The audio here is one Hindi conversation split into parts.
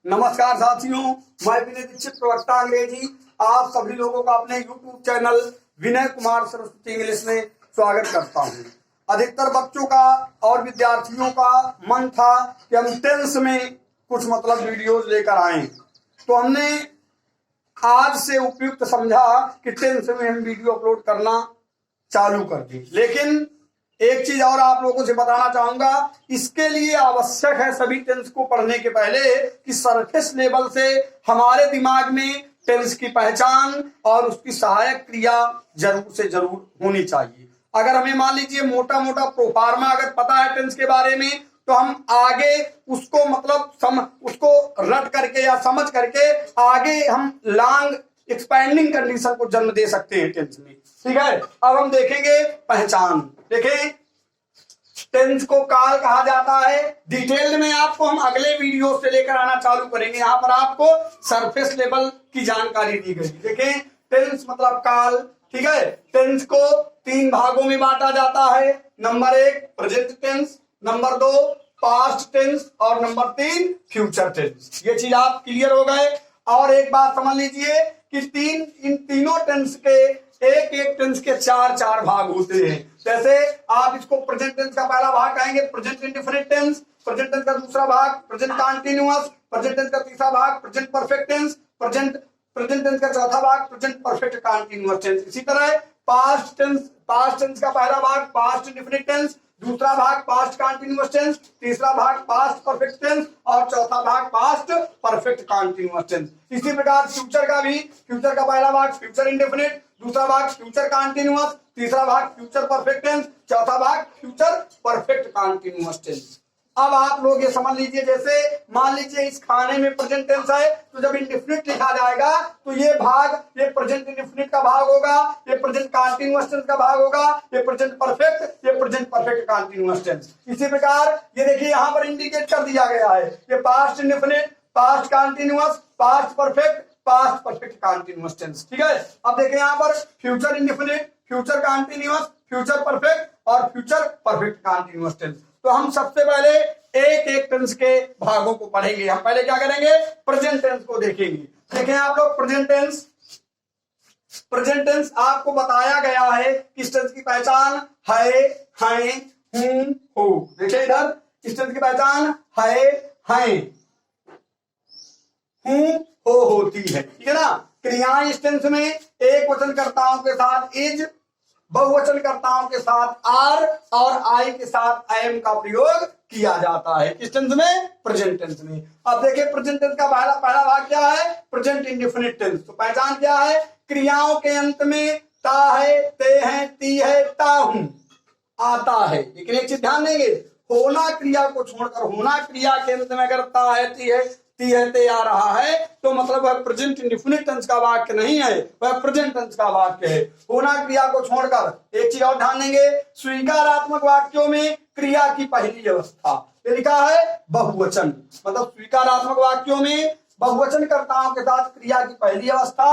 नमस्कार साथियों, मैं विनय दीक्षित, प्रवक्ता अंग्रेजी। आप सभी लोगों का अपने YouTube channel Vinay Kumar Saraswati English में स्वागत करता हूं। अधिकतर बच्चों का और विद्यार्थियों का मन था कि हम टेंस में कुछ वीडियोस लेकर आए, तो हमने आज से उपयुक्त समझा कि टेंस में हम वीडियो अपलोड करना चालू कर दी। लेकिन एक चीज और आप लोगों से बताना चाहूंगा, इसके लिए आवश्यक है सभी टेंस को पढ़ने के पहले कि सरफेस लेवल से हमारे दिमाग में टेंस की पहचान और उसकी सहायक क्रिया जरूर से जरूर होनी चाहिए। अगर हमें मान लीजिए मोटा मोटा प्रोफार्मा अगर पता है टेंस के बारे में, तो हम आगे उसको उसको रट करके या समझ करके आगे हम लॉन्ग एक्सपैंडिंग कंडीशन को जन्म दे सकते हैं टेंस में। ठीक है, अब हम देखेंगे पहचान। देखें, टेंस को काल कहा जाता है। डिटेल में आपको हम अगले वीडियो से लेकर आना चालू करेंगे। यहाँ पर आपको सरफेस लेवल की जानकारी दी गई। देखें, टेंस मतलब काल। ठीक है, टेंस को 3 भागों में बांटा जाता है। Number 1 present tense, number 2 past tense और नंबर 3 फ्यूचर टेंस। ये चीज आप क्लियर हो गए। और एक बात समझ लीजिए कि इन तीनों टेंस के एक टेंस के 4 भाग होते हैं। जैसे आप इसको प्रेजेंट टेंस का पहला भाग कहेंगे present indefinite tense, present tense का दूसरा भाग प्रेजेंट कंटीन्यूअस, प्रेजेंट टेंस का तीसरा भाग present perfect tense, present tense का चौथा भाग प्रेजेंट परफेक्ट कंटीन्यूअस टेंस। इसी तरह पास्ट टेंस का पहला भाग पास्ट इंडेफिनिट टेंस, दूसरा भाग पास्ट कंटीन्यूअस टेंस, तीसरा भाग पास्ट परफेक्ट टेंस और चौथा भाग पास्ट परफेक्ट कंटीन्यूअस टेंस। इसी प्रकार फ्यूचर का पहला भाग फ्यूचर इंडेफिनिट, दूसरा भाग फ्यूचर कंटीन्यूअस, तीसरा भाग फ्यूचर परफेक्ट टेंस, चौथा भाग फ्यूचर परफेक्ट कंटीन्यूअस टेंस। अब आप लोग ये समझ लीजिए, जैसे मान लीजिए इस खाने में प्रेजेंट टेंस है, तो जब इंडेफिनिट लिखा जाएगा तो ये प्रेजेंट इंडेफिनिट का भाग होगा, ये प्रेजेंट कंटीन्यूअस टेंस का भाग होगा, ये प्रेजेंट परफेक्ट कंटीन्यूअस टेंस। इसी प्रकार ये देखिए यहाँ पर इंडिकेट कर दिया गया है, ये past indefinite, past continuous, past perfect continuous tense. ठीक है, अब देखिए यहाँ पर future indefinite, future continuous, future perfect और फ्यूचर परफेक्ट कंटीन्यूअस टेंस। तो हम सबसे पहले एक टेंस के भागों को पढ़ेंगे। हम पहले क्या करेंगे, प्रेजेंट टेंस को देखेंगे। देखें आप लोग, प्रेजेंट टेंस आपको बताया गया है कि इस टेंस की पहचान है, हैं, हूं, हो। देखिए इधर, इस टेंस की पहचान है, हैं, हूं, हो होती है। ठीक है ना। क्रियाएं इस टेंस में एक वचनकर्ताओं के साथ इज, बहुवचनकर्ताओं के साथ आर और आई के साथ एम का प्रयोग किया जाता है। किस टेंस में, प्रेजेंट टेंस में। अब देखिए प्रेजेंट टेंस का पहला भाग क्या है, प्रेजेंट इंडेफिनिट टेंस। तो पहचान क्या है, क्रियाओं के अंत में ता है, ते है, ती है, ता हूं आता है। लेकिन एक चीज ध्यान देंगे, होना क्रिया को छोड़कर, होना क्रिया के अंत में अगर ता है, ती है, ते आ रहा है, तो मतलब वह प्रेजेंट इंडेफिनिट टेंस का वाक्य नहीं है, वह प्रेजेंट टेंस का वाक्य है। होना क्रिया को छोड़कर। एक चीज और ध्यान देंगे, स्वीकारात्मक वाक्यों में क्रिया की पहली अवस्था, ये लिखा है बहुवचन, मतलब स्वीकारात्मक वाक्यों में बहुवचनकर्ताओं के साथ क्रिया की पहली अवस्था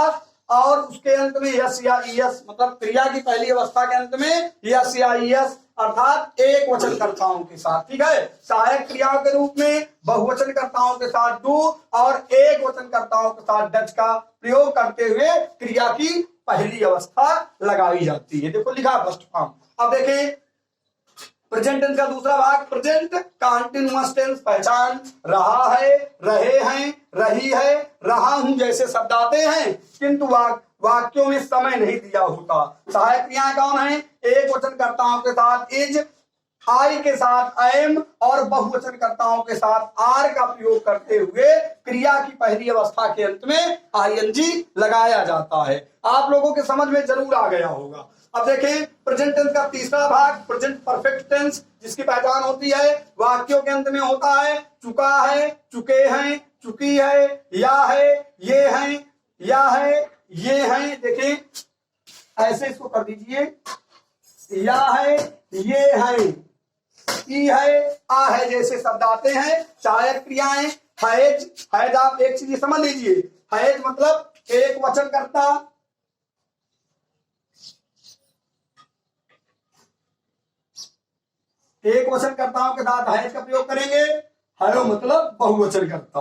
और उसके अंत में यस या ईएस, मतलब क्रिया की पहली अवस्था के अंत में यस या ईएस अर्थात एक वचनकर्ताओं के साथ। ठीक है, सहायक क्रियाओं के रूप में बहुवचनकर्ताओं के साथ डू और एक वचनकर्ताओं के साथ डच का प्रयोग करते हुए क्रिया की पहली अवस्था लगाई जाती है। देखो लिखा फर्स्ट फॉर्म। अब देखें प्रेजेंट टेंस का दूसरा भाग प्रेजेंट कंटीन्यूअस टेंस। पहचान रहा है, रहे हैं, रही है, रहा हूं जैसे शब्द आते हैं, किंतु वाक्यों में समय नहीं दिया होता। सहायक क्रियाएं कौन है, एक वचनकर्ताओं के साथ इज, आई के साथ एम और बहुवचनकर्ताओं के साथ आर का प्रयोग करते हुए क्रिया की पहली अवस्था के अंत में आईएनजी लगाया जाता है। आप लोगों के समझ में जरूर आ गया होगा। अब देखें प्रेजेंट टेंस का तीसरा भाग प्रेजेंट परफेक्ट टेंस, जिसकी पहचान होती है वाक्यों के अंत में होता है चुका है, चुके हैं, चुकी है, या है, ये हैं, या है, ये हैं। देखें ऐसे इसको कर दीजिए, या है, ये है, ई है, आ है जैसे शब्द आते हैं। सहायक क्रियाएं हैज, आप एक चीज समझ लीजिए, हैज मतलब एक वचनकर्ता, एक वचनकर्ताओं के साथ हैज का प्रयोग करेंगे। हैव मतलब बहुवचनकर्ता।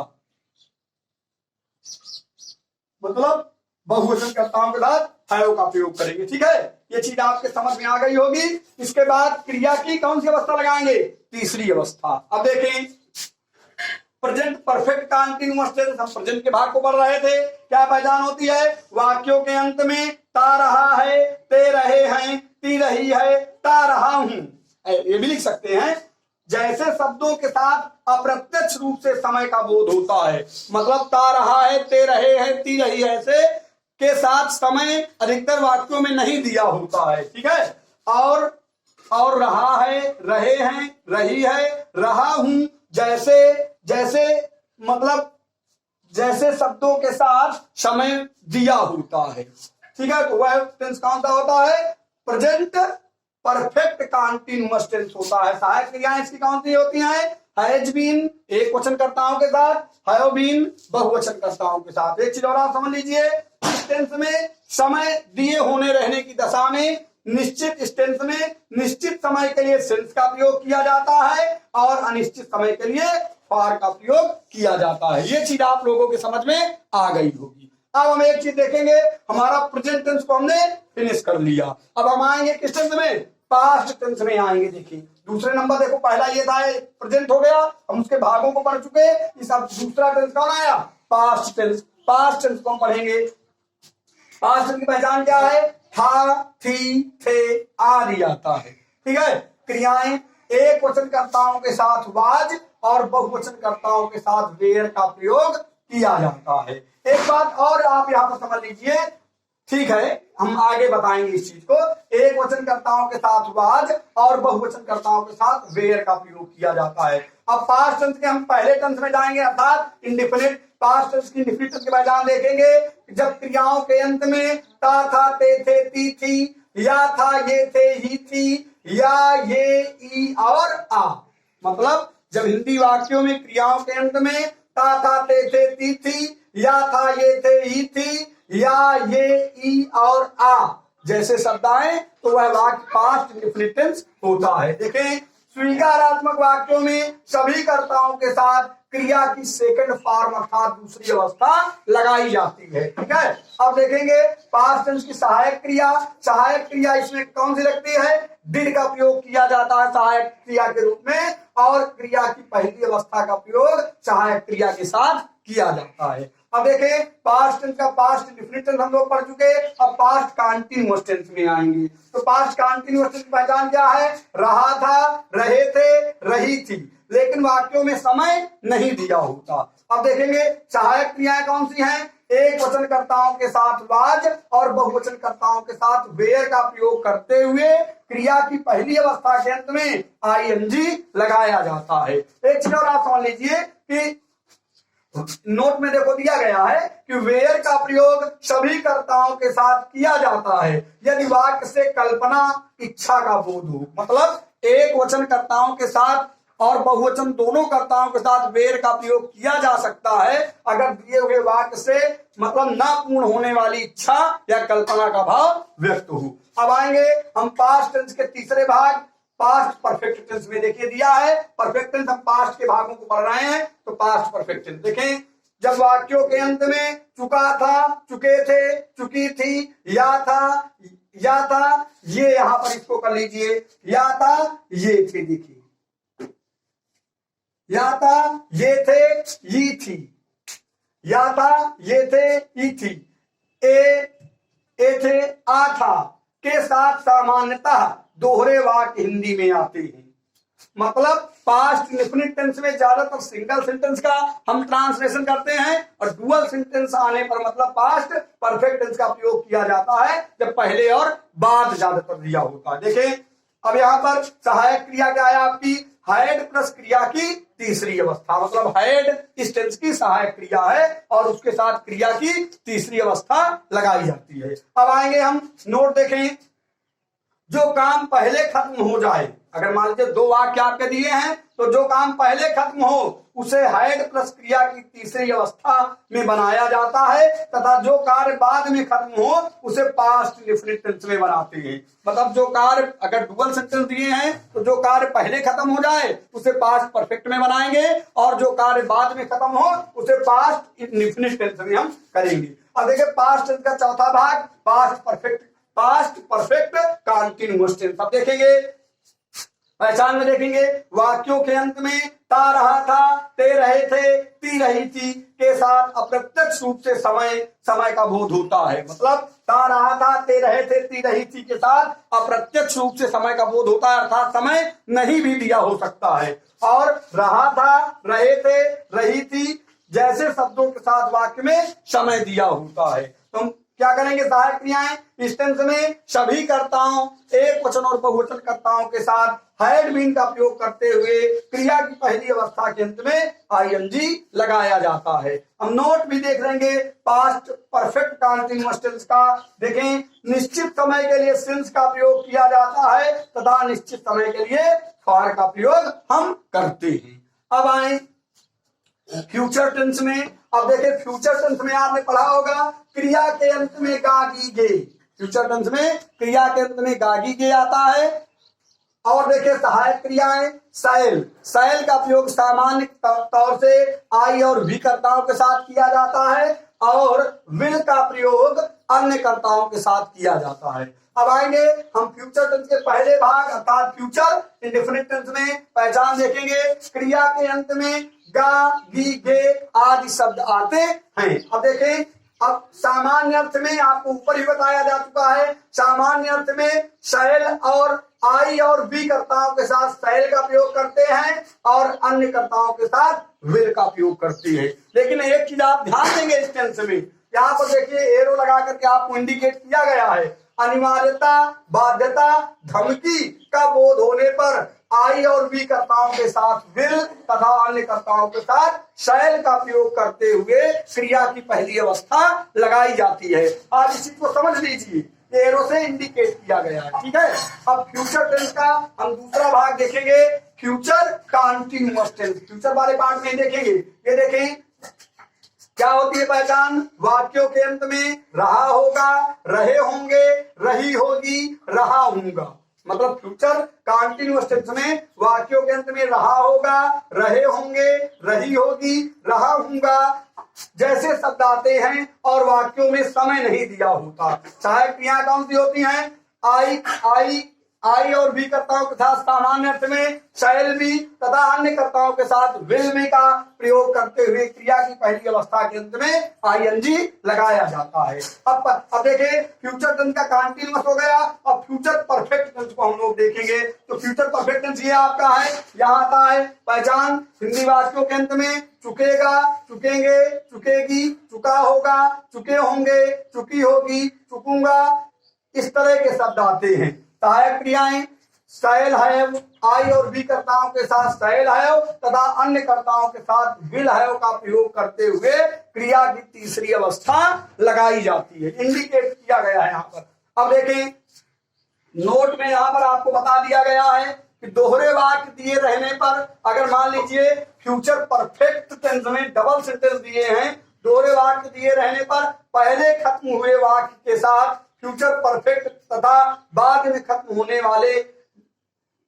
मतलब बहुवचन कर्ताओं के साथ हैव का प्रयोग करेंगे। ठीक है, ये चीज आपके समझ में आ गई होगी। इसके बाद क्रिया की कौन सी अवस्था लगाएंगे? तीसरी अवस्था। अब देखें, प्रेजेंट परफेक्ट कंटीन्यूअस टेंस, हम प्रेजेंट के भाग को पढ़ रहे थे। क्या पहचान होती है? वाक्यों के अंत में ता रहा है, ते रहे हैं, ती रही है, ता रहा हूं, ये भी लिख सकते हैं। जैसे शब्दों के साथ अप्रत्यक्ष रूप से समय का बोध होता है, मतलब ता रहा है, ते रहे हैं, ती रही है, ऐसे के साथ समय अधिकतर वाक्यों में नहीं दिया होता है। ठीक है, और रहा है, रहे हैं, रही है, रहा हूं, जैसे जैसे मतलब जैसे शब्दों के साथ समय दिया होता है। ठीक है, तो वह टेंस कौन सा होता है? प्रेजेंट परफेक्ट कंटीन्यूअस टेंस होता है। सहायक क्रियाएं इसकी कौन सी होती हैं? हैज बीन एक वचन कर्ताओं के साथ, हैव बीन बहुवचन कर्ताओं के साथ। एक चीज और आप समझ लीजिए, इस टेंस में समय दिए होने रहने की दशा में निश्चित, इस टेंस में निश्चित समय के लिए सिंस का प्रयोग किया जाता है और अनिश्चित समय के लिए फॉर का प्रयोग किया जाता है। ये चीज आप लोगों के समझ में आ गई होगी। अब हम एक चीज देखेंगे, हमारा प्रेजेंट टेंस को हमने फिनिश कर लिया। अब हम आएंगे किस टेंस में? पास्ट टेंस में आएंगे। देखिए दूसरे नंबर, देखो पहला ये था प्रेजेंट हो गया, हम उसके भागों को पढ़ चुके। इस अब दूसरा टेंस कौन आया? Past tense. पास्ट टेंस को हम पढ़ेंगे। पास्ट टेंस की पहचान क्या है? था, थी, थे आदि आता है। ठीक है, क्रियाएं एक वचन कर्ताओं के साथ वाज और बहुवचन कर्ताओं के साथ वेयर का प्रयोग किया जाता है। एक बात और आप यहां पर समझ लीजिए, ठीक है, हम आगे बताएंगे इस चीज को। एक वचन कर्ताओं के साथ वाज और बहुवचन कर्ताओं के साथ वेयर का प्रयोग किया जाता है। अब पास्ट टेंस के हम पहले टेंस में जाएंगे, अर्थात इंडिफिनिट। पास्ट टेंस की इंडिफिनिट टेंस की पहचान देखेंगे, जब क्रियाओं के अंत में ता, था, ते, थे, ती, थी, या था, ये थे, ही थी, या ये, ई और आ, मतलब जब हिंदी वाक्यों में क्रियाओं के अंत में ता, था, ते, थे, ती, थी, या था, ये थे, ही थी, या ये, ई और आ जैसे शब्द आए तो वह वाक्य पास्ट इंडिफिनिट टेंस होता है। देखें, स्वीकारात्मक वाक्यों में सभी कर्ताओं के साथ क्रिया की सेकंड फॉर्म अर्थात दूसरी अवस्था लगाई जाती है। ठीक है, अब देखेंगे पास्ट टेंस की सहायक क्रिया। सहायक क्रिया इसमें कौन सी लगती है? डिड का प्रयोग किया जाता है सहायक क्रिया के रूप में, और क्रिया की पहली अवस्था का प्रयोग सहायक क्रिया के साथ किया जाता है। अब देखें, पास्ट टेंस का पास्ट इंडिफिनिट टेंस हम लोग पढ़ चुके। अब पास्ट कंटीन्यूअस टेंस में आएंगे। तो पास्ट कंटीन्यूअस टेंस की पहचान क्या है? रहा था, रहे थे, रही थी, लेकिन वाक्यों में समय नहीं दिया होता। अब देखेंगे सहायक क्रियाएं कौन सी हैं? एक वचन कर्ताओं के साथ वाज और बहुवचन कर्ताओं के साथ वेयर का प्रयोग करते हुए क्रिया की पहली अवस्था के अंत में आईएनजी लगाया जाता है। एक चीज और आप समझ लीजिए कि नोट में देखो दिया गया है कि वेयर का प्रयोग सभी कर्ताओं के साथ किया जाता है यदि वाक्य से कल्पना, इच्छा का बोध हो। मतलब एक वचन कर्ताओं के साथ और बहुवचन दोनों कर्ताओं के साथ वेयर का प्रयोग किया जा सकता है अगर दिए हुए वाक्य से मतलब न पूर्ण होने वाली इच्छा या कल्पना का भाव व्यक्त हो। अब आएंगे हम पास्ट टेंस के तीसरे भाग, पास्ट परफेक्ट टेंस में। देखिए दिया है परफेक्ट टेंस, हम पास्ट के भागों को पढ़ रहे हैं तो पास्ट परफेक्ट टेंस देखें, जब वाक्यों के अंत में चुका था, चुके थे, चुकी थी, या था, ये यहां पर इसको कर लीजिए, या था, ये थे। देखिए या था, ये थे, ये थी, या था, ये थे, ये थी, ए थे, आ था के साथ सामान्यतः दोहरे वाक्य हिंदी में आते हैं। मतलब पास्ट इंडेफिनिट टेंस में ज्यादातर सिंगल सेंटेंस का हम ट्रांसलेशन करते हैं और डुअल सेंटेंस आने पर मतलब पास्ट परफेक्ट टेंस का प्रयोग किया जाता है जब पहले और बाद ज्यादातर दिया होता है। देखें अब यहां पर सहायक क्रिया क्या है आपकी? हैड प्लस क्रिया की तीसरी अवस्था, मतलब हैड इस टेंस की सहायक क्रिया है और उसके साथ क्रिया की तीसरी अवस्था लगाई जाती है। अब आएंगे हम नोट देखें, जो काम पहले खत्म हो जाए, अगर मान लीजिए दो वाक्य आपके दिए हैं तो जो काम पहले खत्म हो उसे हैड प्लस क्रिया की तीसरी अवस्था में बनाया जाता है तथा जो कार्य बाद में खत्म हो उसे पास्ट इंडेफिनिट टेंस में बनाते हैं। मतलब जो कार्य अगर डुअल सेंटेंस दिए हैं तो जो कार्य पहले खत्म हो जाए उसे पास्ट परफेक्ट में बनाएंगे और जो कार्य बाद में खत्म हो उसे पास्ट इंडेफिनिट टेंस में हम करेंगे। अब देखिए पास्ट टेंस का चौथा भाग पास्ट परफेक्ट कंटीन्यूअस टेंस। अब देखेंगे पहचान में देखेंगे वाक्यों के अंत में ता रहा था, ते रहे थे, ती रही थी के साथ अप्रत्यक्ष रूप से समय का बोध होता है। मतलब ता रहा था, ते रहे थे, ती रही थी के साथ अप्रत्यक्ष रूप से समय का बोध होता है, अर्थात समय नहीं भी दिया हो सकता है। और रहा था, रहे थे, रही थी जैसे शब्दों के साथ वाक्य में समय दिया होता है। तुम क्या करेंगे सहायक क्रियाएं इस टेंस में सभी कर्ताओं, एक वचन और बहुवचन कर्ताओं के साथ हैड बीन का प्रयोग करते हुए क्रिया की पहली अवस्था के अंत में आईएनजी लगाया जाता है। हम नोट भी देख लेंगे पास्ट परफेक्ट कंटीन्यूअस टेंस का। देखें निश्चित समय के लिए सिंस का प्रयोग किया जाता है तथा निश्चित समय के लिए फॉर का प्रयोग हम करते हैं। अब आए फ्यूचर टेंस में। अब देखिए फ्यूचर टेंस में आपने पढ़ा होगा क्रिया के अंत में गागी गे। फ्यूचर टेंस में क्रिया के अंत में गागी गे आता है। और देखिए सहायक क्रियाएं सैल का प्रयोग सामान्य तौर से आई और भी कर्ताओं के साथ किया जाता है और विल का प्रयोग अन्य कर्ताओं के साथ किया जाता है। अब आएंगे हम फ्यूचर टेंस के पहले भाग अर्थात फ्यूचर इंडेफिनिट टेंस में। पहचान देखेंगे क्रिया के अंत में गा, गी, गे आदि शब्द आते हैं। अब देखें अब सामान्य अर्थ में आपको ऊपर ही बताया जा चुका है, सामान्य अर्थ में शैल और आई और बी कर्ताओं के साथ शैल का प्रयोग करते हैं और अन्य कर्ताओं के साथ विल का प्रयोग करते हैं। लेकिन एक चीज आप ध्यान देंगे इस टेंस में, यहाँ पर देखिए एरो लगा करके आपको इंडिकेट किया गया है अनिवार्यता, बाध्यता, धमकी का बोध होने पर आई और बी कर्ताओं के साथ विल तथा अन्य कर्ताओं के साथ शैल का प्रयोग करते हुए क्रिया की पहली अवस्था लगाई जाती है। आप इस चीज को समझ लीजिए, एरो से इंडिकेट किया गया है। ठीक है, अब फ्यूचर टेंस का हम दूसरा भाग देखेंगे फ्यूचर कंटीन्यूअस टेंस। फ्यूचर वाले पार्ट में देखेंगे, ये देखें क्या होती है पहचान। वाक्यों के अंत में रहा होगा, रहे होंगे, रही होगी, रहा हूंगा। मतलब फ्यूचर कंटीन्यूअस टेंस में वाक्यों के अंत में रहा होगा, रहे होंगे, रही होगी, रहा हूंगा जैसे शब्द आते हैं और वाक्यों में समय नहीं दिया होता। सहायक क्रियाएं कौन सी होती हैं? आई और बी कर्ताओं के साथ सामान्य अर्थ में शैल भी तथा अन्य कर्ताओं के साथ विल में का प्रयोग करते हुए क्रिया की पहली अवस्था के अंत में आईएनजी लगाया जाता है। अब देखिए फ्यूचर टेंस का कंटीन्यूअस हो गया। अब फ्यूचर परफेक्ट टेंस को हम लोग देखेंगे। तो फ्यूचर परफेक्ट टेंस ये आपका है, यहाँ आता है पहचान हिंदी वाक्यों के अंत में चुकेगा, चुकेंगे, चुकेगी, चुका होगा, चुके होंगे, चुकी होगी, चुकूंगा इस तरह के शब्द आते हैं। सहायक क्रियाएं शैल हैव, आई और बी कर्ताओं के साथ शैल हैव तथा अन्य कर्ताओं के साथ विल हैव का प्रयोग करते हुए क्रिया की तीसरी अवस्था लगाई जाती है, इंडिकेट किया गया है यहाँ पर। अब देखें नोट में यहाँ पर आपको बता दिया गया है कि दोहरे वाक्य दिए रहने पर अगर मान लीजिए फ्यूचर परफेक्ट टेंस में डबल सेंटेंस दिए हैं, दोहरे वाक्य दिए रहने पर पहले खत्म हुए वाक्य के साथ फ्यूचर परफेक्ट तथा बाद में खत्म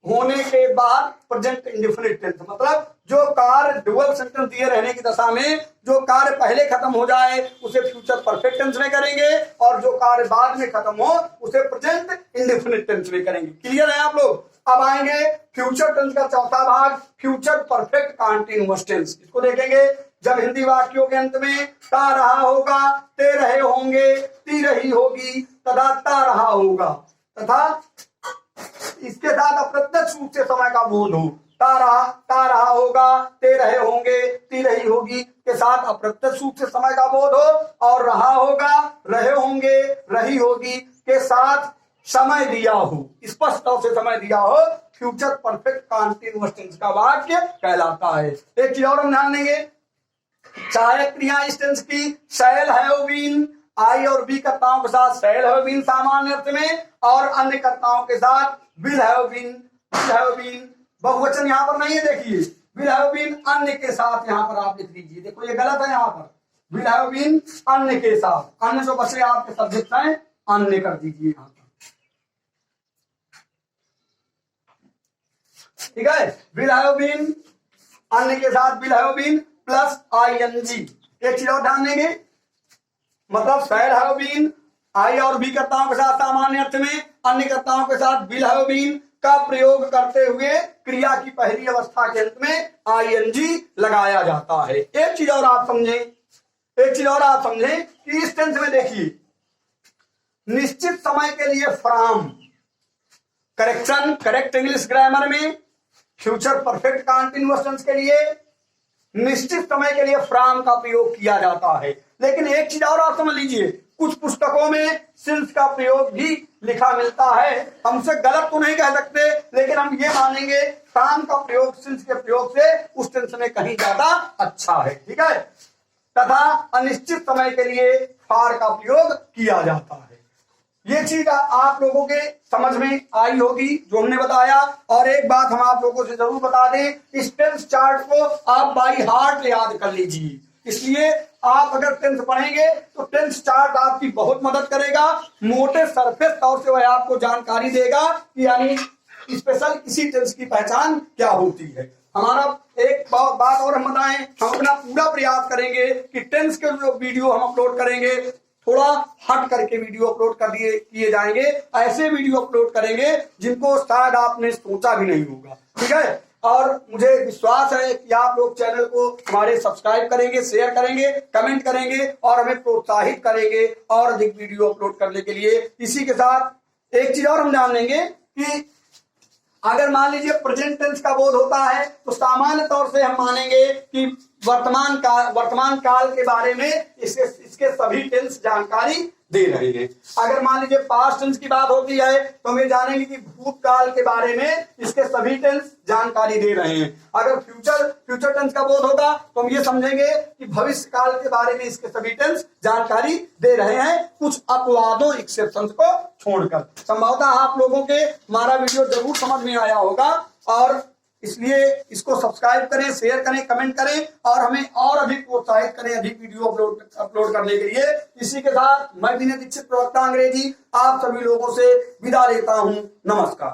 होने के बाद प्रेजेंट इंडेफिनिट टेंस। मतलब जो कार्य डुअल सेंटेंस दिए रहने की दशा में जो कार्य पहले खत्म हो जाए उसे फ्यूचर परफेक्ट टेंस में करेंगे और जो कार्य बाद में खत्म हो उसे प्रेजेंट इंडेफिनिट टेंस में करेंगे। क्लियर है आप लोग? अब आएंगे फ्यूचर टेंस का चौथा भाग फ्यूचर परफेक्ट कंटीन्यूअस टेंस। इसको देखेंगे जब हिंदी वाक्यों के अंत में ता रहा होगा, ते रहे होंगे, ती रही होगी तथा ता रहा होगा तथा इसके साथ अप्रत्यक्ष रूप से समय का बोध हो। ता रहा होगा, ते रहे होंगे, ती रही होगी के साथ अप्रत्यक्ष रूप से समय का बोध हो और रहा होगा, रहे होंगे, रही होगी के साथ समय दिया हो, स्पष्ट तौर से समय दिया हो, फ्यूचर परफेक्ट कंटीन्यूअस टेंस का वाक्य कहलाता है। एक चीज और हम ध्यान देंगे, सहायक क्रिया इस टेंस की शैल हैव बीन, आई और बी कर्ताओं के साथ शैल हैव बीन सामान्य अर्थ में और अन्य कर्ताओं के साथ विल हैव बीन बहुवचन यहाँ पर नहीं है। देखिए विल हैव बीन अन्य के साथ यहाँ पर आप लिख लीजिए। देखो ये गलत है, यहाँ पर विल हैव बीन अन्य के साथ, अन्य जो बचे आपके सब्जेक्ट हैं अन्य कर दीजिए यहाँ पर। ठीक है, विल हैव बीन अन्य के साथ will have been plus ING. एक चीज और ध्यान देंगे, मतलब शैल हैव बीन आई और बी कर्ताओं के साथ सामान्य अर्थ में, अन्य कर्ताओं के साथ विल हैव बीन का प्रयोग करते हुए क्रिया की पहली अवस्था के अंत में आईएनजी लगाया जाता है। एक चीज और आप समझें कि इस टेंस में देखिए, निश्चित समय के लिए फ्रॉम, करेक्ट इंग्लिश ग्रामर में फ्यूचर परफेक्ट कंटीन्यूअस टेंस के लिए निश्चित समय के लिए फ्रॉम का प्रयोग किया जाता है। लेकिन एक चीज और आप समझ लीजिए, कुछ पुस्तकों में सिंस का प्रयोग भी लिखा मिलता है। हमसे गलत तो नहीं कह सकते, लेकिन हम ये मानेंगे फ्रॉम का प्रयोग सिंस के प्रयोग से उस टेंस में कहीं ज्यादा अच्छा है, ठीक है। तथा अनिश्चित समय के लिए फॉर का प्रयोग किया जाता है। ये चीज आप लोगों के समझ में आई होगी जो हमने बताया। और एक बात हम आप लोगों से जरूर बता दें, इस टेंस चार्ट को आप बाई हार्ट याद कर लीजिए। इसलिए आप अगर टेंस पढ़ेंगे तो टेंस चार्ट आपकी बहुत मदद करेगा। मोटे सरफेस तौर से वह आपको जानकारी देगा कि यानी स्पेशल इसी टेंस की पहचान क्या होती है। हमारा एक बात और हम बताएं, हम अपना पूरा प्रयास करेंगे कि टेंस के जो वीडियो हम अपलोड करेंगे थोड़ा हट करके वीडियो अपलोड किए जाएंगे। ऐसे वीडियो अपलोड करेंगे जिनको शायद आपने सोचा भी नहीं होगा, ठीक है। और मुझे विश्वास है कि आप लोग चैनल को हमारे सब्सक्राइब करेंगे, शेयर करेंगे, कमेंट करेंगे और हमें प्रोत्साहित करेंगे और अधिक वीडियो अपलोड करने के लिए। इसी के साथ एक चीज और हम जान लेंगे कि अगर मान लीजिए प्रेजेंट टेंस का बोध होता है तो सामान्य तौर से हम मानेंगे कि वर्तमान काल के बारे में इसके सभी टेंस जानकारी दे रहे हैं। अगर मान लीजिए पास्ट टेंस की बात होती है तो हम ये जानेंगे कि भूतकाल के बारे में इसके सभी टेंस जानकारी दे रहे हैं। अगर फ्यूचर टेंस का बोध होगा तो हम ये समझेंगे कि भविष्य काल के बारे में इसके सभी टेंस जानकारी दे रहे हैं, कुछ अपवादों एक्सेप्शंस को छोड़कर। संभवतः आप लोगों के हमारा वीडियो जरूर समझ में आया होगा और इसलिए इसको सब्सक्राइब करें, शेयर करें, कमेंट करें और हमें और अधिक प्रोत्साहित करें अधिक वीडियो अपलोड करने के लिए। इसी के साथ मैं विनय दीक्षित प्रवक्ता अंग्रेजी आप सभी लोगों से विदा लेता हूं। नमस्कार।